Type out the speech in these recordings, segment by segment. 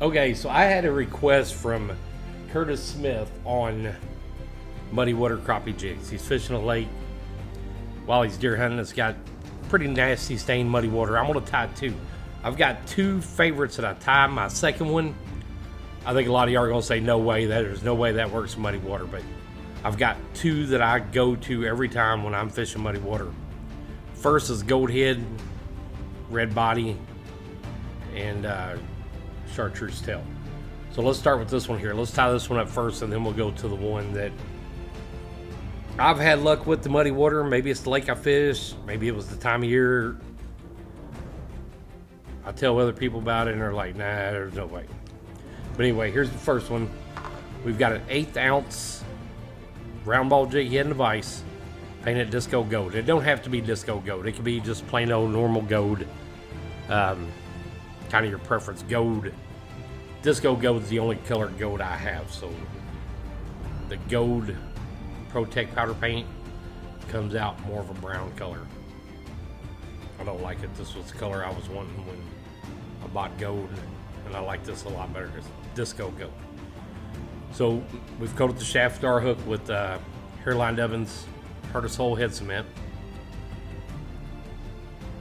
Okay, so I had a request from Curtis Smith on muddy water crappie jigs. He's fishing a lake while he's deer hunting. It's got pretty nasty stained muddy water. I'm gonna tie two. I've got two favorites that I tie. My second one, I think a lot of y'all are gonna say no way, there's no way that works in muddy water, but I've got two that I go to every time when I'm fishing muddy water. First is gold head, red body, and chartreuse tail. So let's start with this one here. Let's tie this one up first, and then we'll go to the one that I've had luck with the muddy water. Maybe it's the lake I fish. Maybe it was the time of year. I tell other people about it, and they're like, nah, there's no way. But anyway, here's the first one. We've got an 1/8 ounce round ball jig head and vise, painted disco gold. It don't have to be disco gold. It could be just plain old normal gold. Kind of your preference. Gold. Disco gold is the only color gold I have. So the gold Protect powder paint comes out more of a brown color. I don't like it. This was the color I was wanting when I bought gold, and I like this a lot better. It's disco gold. So we've coated the shaft star hook with Hairline Evans Curtis Hole head cement.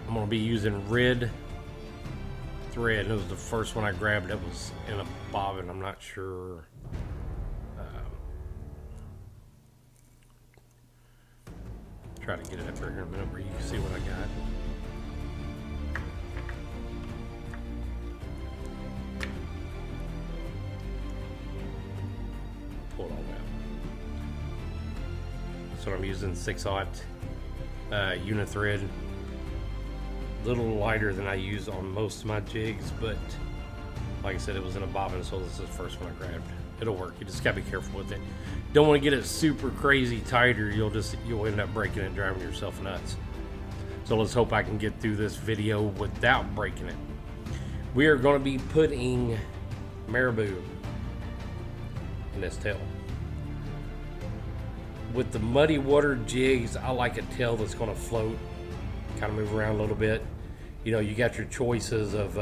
I'm going to be using red thread. It was the first one I grabbed. It was in a bobbin. I'm not sure. Try to get it up here in a minute where you can see what I got. Pull it all out. So I'm using 6/0 unit thread. A little lighter than I use on most of my jigs, but like I said, it was in a bobbin, so this is the first one I grabbed. It'll work. You just gotta be careful with it. Don't want to get it super crazy tight, or you'll end up breaking it and driving yourself nuts. So let's hope I can get through this video without breaking it. We are going to be putting marabou in this tail. With the muddy water jigs, I like a tail that's going to float, kind of move around a little bit. You know, you got your choices of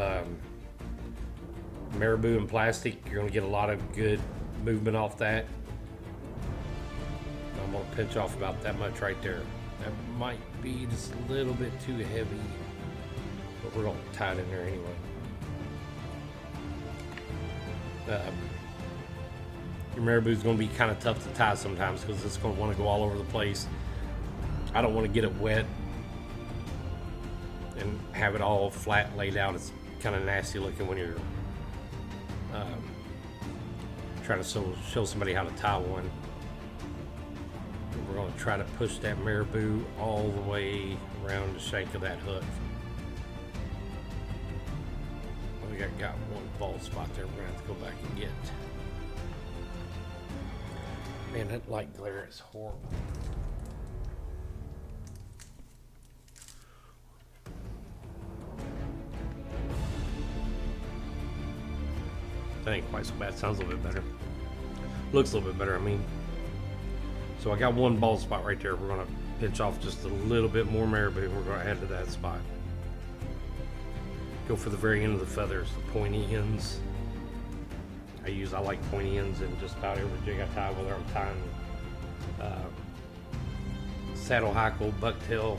marabou and plastic. You're going to get a lot of good movement off that. I'm going to pinch off about that much right there. That might be just a little bit too heavy, but we're going to tie it in there anyway. Your marabou is going to be kind of tough to tie sometimes because it's going to want to go all over the place. I don't want to get it wet and have it all flat laid out. It's kind of nasty looking when you're trying to show somebody how to tie one. We're going to try to push that marabou all the way around the shank of that hook. I think I got one bald spot there we're going to have to go back and get. Man, that light glare is horrible. That ain't quite so bad. Sounds a little bit better. Looks a little bit better, I mean. So I got one bald spot right there. We're going to pinch off just a little bit more marabou. We're going to add to that spot. Go for the very end of the feathers, the pointy ends. I like pointy ends in just about every jig I tie, whether I'm tying saddle hackle, bucktail.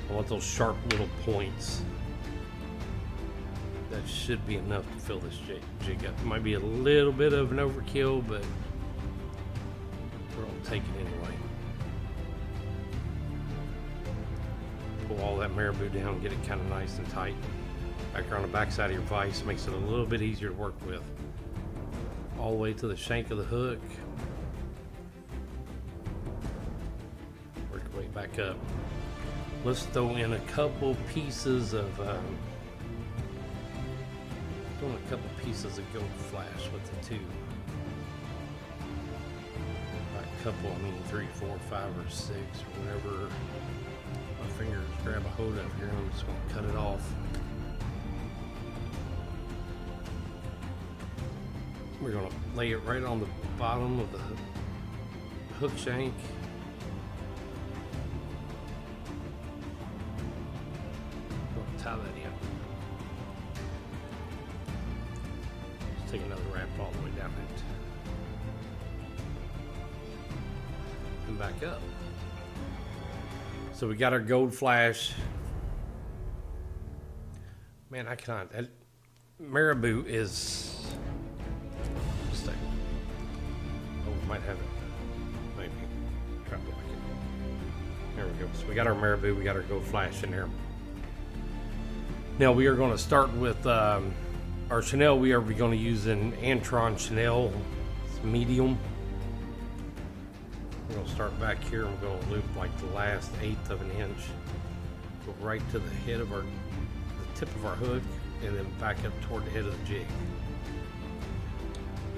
I want those sharp little points. That should be enough to fill this jig up. It might be a little bit of an overkill, but we're going to take it anyway. Pull all that marabou down, get it kind of nice and tight. Back around the back side of your vise makes it a little bit easier to work with. All the way to the shank of the hook. Work your way back up. Let's throw in a couple pieces of gold flash with the two. By a couple, I mean 3, 4, 5, or 6, or whatever my fingers grab a hold of here. I'm just going to cut it off. We're going to lay it right on the bottom of the hook shank. We're going to tie that in. take another wrap all the way down it. And back up. So we got our gold flash. Man, I cannot. That Marabou is. Just a second. Oh, we might have it. Maybe. Try to block it. There we go. So we got our Marabou. We got our gold flash in there. Now we are going to start with our Chanel. We are going to use an Antron Chanel. It's medium. We're going to start back here. We're going to loop like the last 1/8 of an inch. Go right to the head of the tip of our hook, and then back up toward the head of the jig.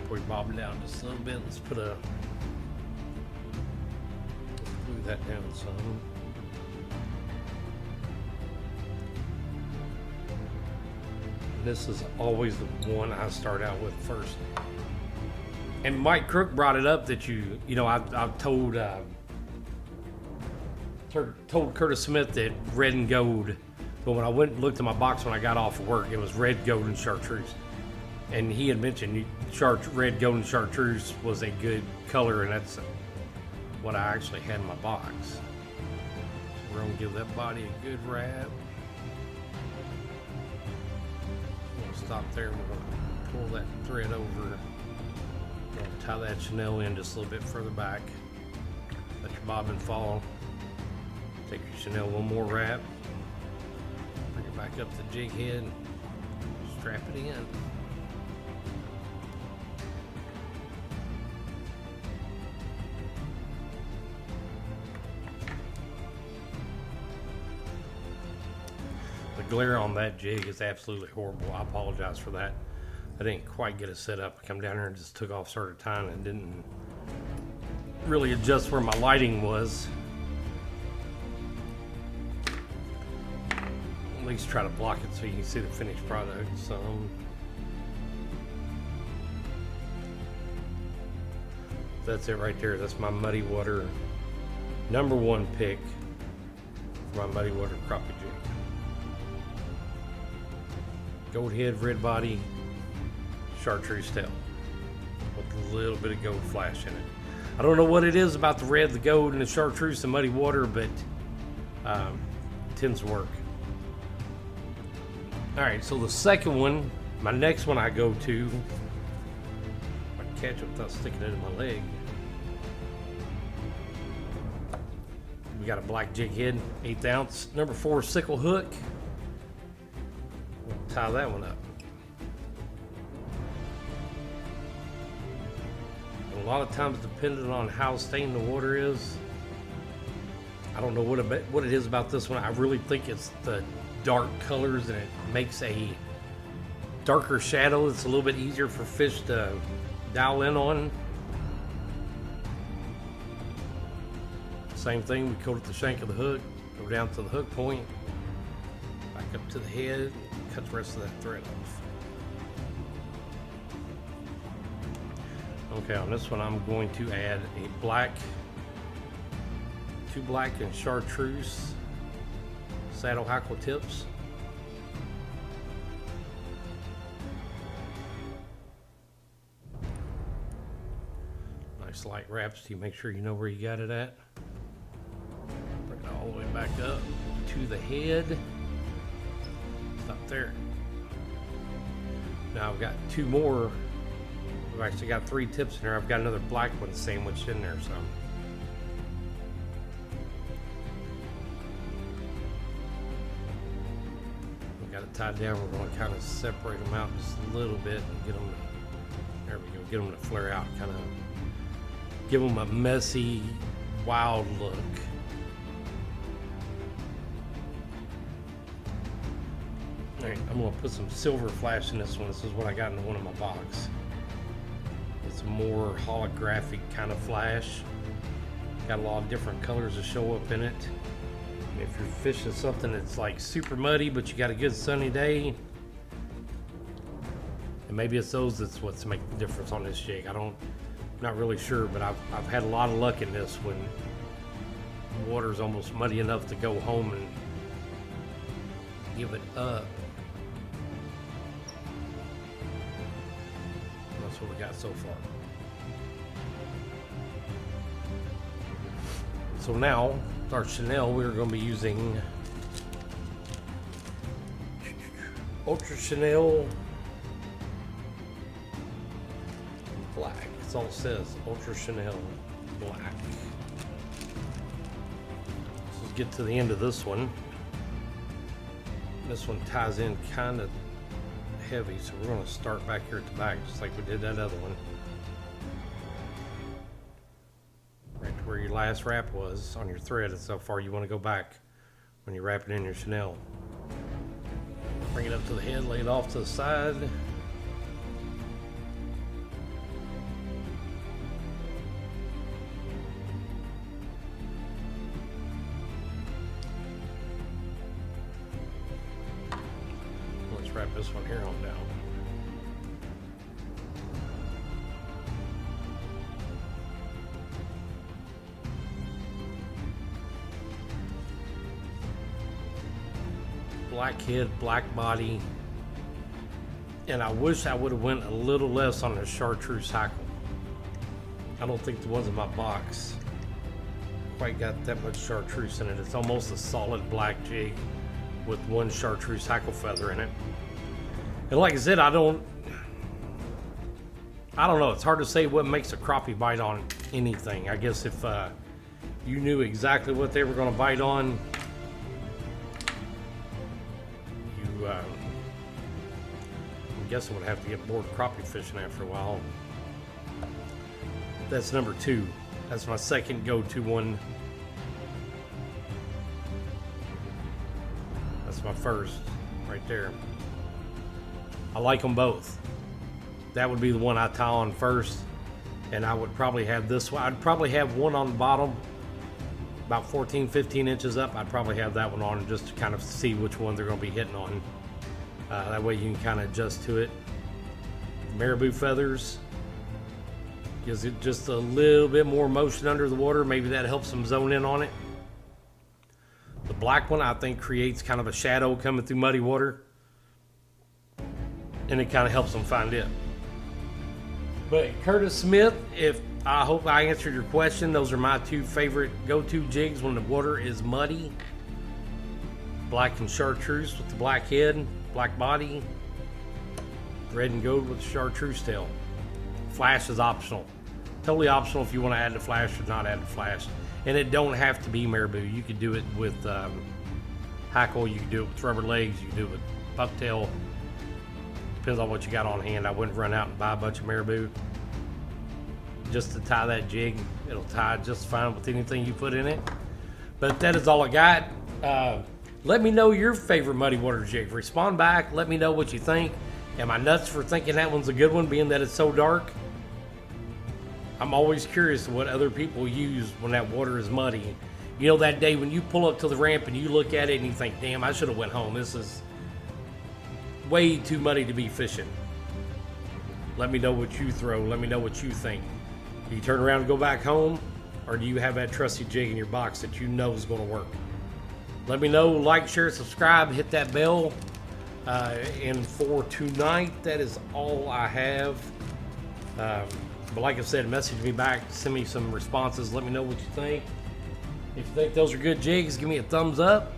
Before we bob it down just a little bit, let's glue that down some. This is always the one I start out with first. And Mike Crook brought it up that I've told Curtis Smith that red and gold, but when I went and looked at my box when I got off of work, it was red, gold, and chartreuse. And he had mentioned red, gold, and chartreuse was a good color, and that's what I actually had in my box. So we're gonna give that body a good wrap. We're gonna stop there, and we're gonna pull that thread over. We're gonna tie that Chanel in just a little bit further back. Let your bobbin fall. Take your Chanel one more wrap. Bring it back up to the jig head. Strap it in. The glare on that jig is absolutely horrible. I apologize for that. I didn't quite get it set up. I come down here and just took off, started tying, and didn't really adjust where my lighting was. At least try to block it so you can see the finished product. So that's it right there. That's my Muddy Water #1 pick for my Muddy Water crappie jig. Gold head, red body, chartreuse tail with a little bit of gold flash in it. I don't know what it is about the red, the gold, and the chartreuse and Muddy Water, but it tends to work. Alright, so the second one, my next one I go to, if I can catch it without sticking it in my leg. We got a black jig head, 1/8 ounce, #4 sickle hook. We'll tie that one up. And a lot of times, depending on how stained the water is, I don't know what it is about this one. I really think it's the dark colors, and it makes a darker shadow. It's a little bit easier for fish to dial in on. Same thing, we coat at the shank of the hook, go down to the hook point, back up to the head, cut the rest of that thread off. Okay, on this one I'm going to add a two black and chartreuse saddle hackle tips. Nice light wraps. You make sure you know where you got it at. Bring it all the way back up to the head. Stop there. Now I've got 2 more. I've actually got 3 tips in there. I've got another black one sandwiched in there, so. Got it tied down. We're going to kind of separate them out just a little bit and get them to, there we go, get them to flare out, kind of give them a messy, wild look. All right, I'm going to put some silver flash in this one. This is what I got in one of my box. It's a more holographic kind of flash. Got a lot of different colors that show up in it. If you're fishing something that's like super muddy, but you got a good sunny day, and maybe it's that's what's making the difference on this jig. I'm not really sure, but I've had a lot of luck in this when the water's almost muddy enough to go home and give it up. That's what we got so far. So now, our Chanel, we're going to be using Ultra Chanel Black. That's all it says, Ultra Chanel Black. So let's get to the end of this one. This one ties in kind of heavy, so we're going to start back here at the back, just like we did that other one. Right to where your last wrap was on your thread, and so far you want to go back when you're wrapping in your Chanel. Bring it up to the head, lay it off to the side. Let's wrap this one here on down. Black head, black body, and I wish I would have went a little less on the chartreuse hackle. I don't think the ones in my box quite got that much chartreuse in it. It's almost a solid black jig with one chartreuse hackle feather in it. And like I said, I don't know. It's hard to say what makes a crappie bite on anything. I guess if you knew exactly what they were going to bite on, I'm guessing would have to get bored crappie fishing after a while. That's number 2. That's my second go-to one. That's my first, right there. I like them both. That would be the one I tie on first, and I would probably have this one. I'd probably have one on the bottom, about 14, 15 inches up. I'd probably have that one on just to kind of see which one they're going to be hitting on. That way you can kind of adjust to it. Marabou feathers gives it just a little bit more motion under the water. Maybe that helps them zone in on it. The black one, I think, creates kind of a shadow coming through muddy water, and it kind of helps them find it. But Curtis Smith, I hope I answered your question. Those are my 2 favorite go-to jigs when the water is muddy. Black and chartreuse with the black head, black body. Red and gold with the chartreuse tail. Flash is optional. Totally optional if you want to add the flash or not add the flash. And it don't have to be marabou. You could do it with hackle. You can do it with rubber legs. You can do it with bucktail. Depends on what you got on hand. I wouldn't run out and buy a bunch of marabou just to tie that jig. It'll tie just fine with anything you put in it. But that is all I got. Let me know your favorite muddy water jig. Respond back. Let me know what you think. Am I nuts for thinking that one's a good one, being that it's so dark? I'm always curious what other people use when that water is muddy. You know, that day when you pull up to the ramp and you look at it and you think, damn, I should have went home. This is way too muddy to be fishing. Let me know what you throw. Let me know what you think. Do you turn around and go back home? Or do you have that trusty jig in your box that you know is going to work? Let me know. Like, share, subscribe, hit that bell. And for tonight, that is all I have. But like I said, message me back, send me some responses, let me know what you think. If you think those are good jigs, give me a thumbs up.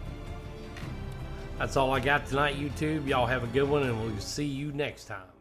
That's all I got tonight, YouTube. Y'all have a good one, and we'll see you next time.